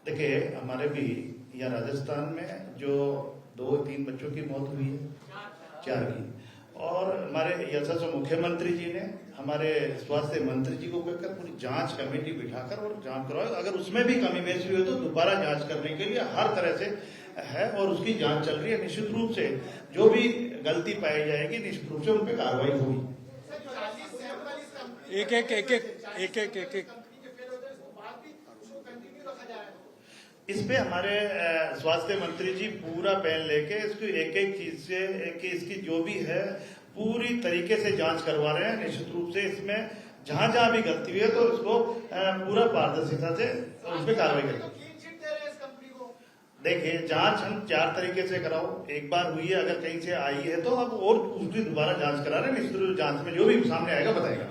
देखिए, हमारे भी यहाँ राजस्थान में जो 2-3 बच्चों की मौत हुई है, 4 की, और हमारे यशस्वी मुख्यमंत्री जी ने हमारे स्वास्थ्य मंत्री जी को कहकर पूरी जांच कमेटी बिठाकर और जांच करवाई। अगर उसमें भी कमी बेसी हुई तो दोबारा जांच करने के लिए हर तरह से है और उसकी जांच चल रही है। निश्चित रूप से जो भी गलती पाई जाएगी निश्चित रूप से उन पर कार्रवाई होगी। एक इस पे हमारे स्वास्थ्य मंत्री जी पूरा पैन लेके इसकी एक चीज से इसकी जो भी है पूरी तरीके से जांच करवा रहे हैं। निश्चित रूप से इसमें जहां जहां भी गलती हुई है तो इसको पूरा पारदर्शिता से उस पर कार्रवाई करेंगे। देखिए, जांच हम 4 तरीके से कराओ। एक बार हुई है, अगर कहीं से आई है तो अब और उसकी दोबारा जांच करा रहे हैं। निश्चित रूप जांच में जो भी सामने आएगा बताएगा।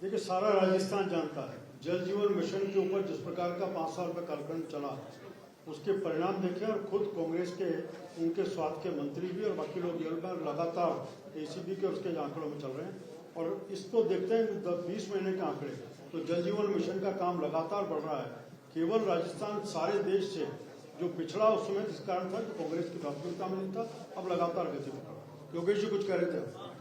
देखिए, सारा राजस्थान जानता है जल जीवन मिशन के ऊपर जिस प्रकार का 5 साल का कार्यक्रम चला, उसके परिणाम देखें। और खुद कांग्रेस के उनके स्वास्थ्य के मंत्री भी और बाकी लोग लगातार एसीबी के उसके आंकड़ों में चल रहे हैं। और इसको देखते हैं 20 महीने के आंकड़े, तो जल जीवन मिशन का काम लगातार बढ़ रहा है। केवल राजस्थान सारे देश से जो पिछड़ा उस समय इस कारण था कि कांग्रेस की प्राथमिकता में नहीं था, अब लगातार गति पकड़ा। योगेश जी कुछ कह रहे थे।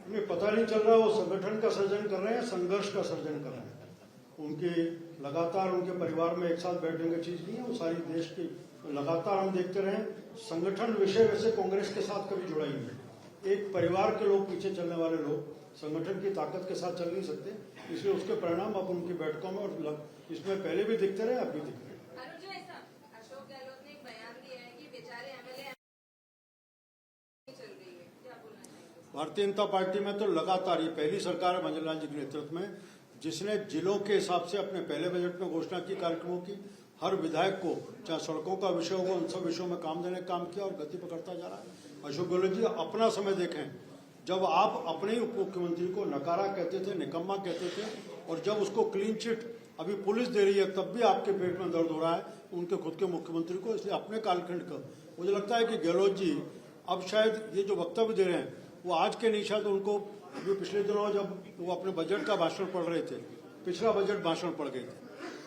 उन्हें पता नहीं चल रहा वो संगठन का सर्जन कर रहे हैं, संघर्ष का सर्जन कर रहे हैं। उनके लगातार उनके परिवार में एक साथ बैठने की चीज नहीं है। वो सारी देश की लगातार हम देखते रहे। संगठन विषय वैसे कांग्रेस के साथ कभी जुड़ा ही नहीं। एक परिवार के लोग, पीछे चलने वाले लोग संगठन की ताकत के साथ चल नहीं सकते। इसलिए उसके परिणाम अब उनकी बैठकों में और इसमें पहले भी दिखते रहे, अब भी दिख रहे। भारतीय जनता पार्टी में तो लगातार ये पहली सरकार है मंजूलाल जी के नेतृत्व में जिसने जिलों के हिसाब से अपने पहले बजट में घोषणा की कार्यक्रमों की। हर विधायक को चाहे सड़कों का विषय होगा उन सब विषयों में काम देने का काम किया और गति पकड़ता जा रहा है। अशोक गहलोत जी अपना समय देखें, जब आप अपने ही उप मुख्यमंत्री को नकारा कहते थे, निकम्मा कहते थे, और जब उसको क्लीन चिट अभी पुलिस दे रही है तब भी आपके पेट में दर्द हो रहा है उनके खुद के मुख्यमंत्री को। इसलिए अपने कालखंड का मुझे लगता है कि गहलोत जी अब शायद ये जो वक्तव्य दे रहे हैं वो आज के नहीं, शायद उनको अभी पिछले दिनों जब वो अपने बजट का भाषण पढ़ रहे थे, पिछला बजट भाषण पढ़ गए थे,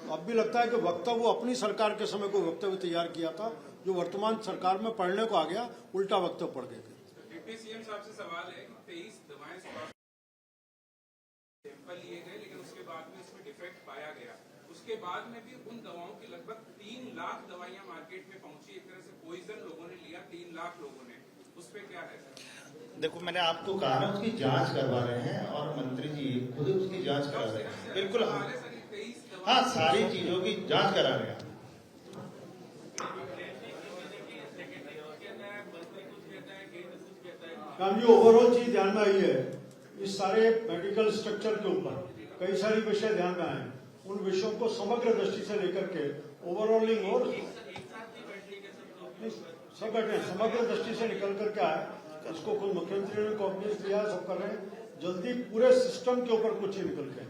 तो अब भी लगता है कि वक्तव्य वो अपनी सरकार के समय को वक्तव्य तैयार किया था जो वर्तमान सरकार में पढ़ने को आ गया, उल्टा वक्तव्य पढ़ गए थे। डिप्टी सीएम साहब से सवाल है कि 23 दवाएं सैंपल लिए गए लेकिन उसके बाद में इसमें डिफेक्ट पाया गया। उसके बाद में भी उन दवाओं की लगभग 3 लाख दवाइयां मार्केट में पहुंची। एक तरह से पॉइजन लोगों ने लिया, 3 लाख लोगों ने। उस पर क्या है सर? देखो, मैंने आपको कहा ना उसकी जांच करवा रहे हैं और मंत्री जी खुद उसकी जांच करा रहे हैं। बिल्कुल, हाँ, सारी चीजों की जांच करा रहे हैं। ओवरऑल चीज ध्यान में आई है, इस सारे मेडिकल स्ट्रक्चर के ऊपर कई सारी विषय ध्यान में आए। उन विषयों को समग्र दृष्टि से लेकर के ओवरऑलिंग और सब बैठे समग्र दृष्टि से निकल करके आए। इसको खुद मुख्यमंत्री ने कॉन्फिडेंस दिया, सब कर रहे हैं। जल्दी पूरे सिस्टम के ऊपर कुछ निकल के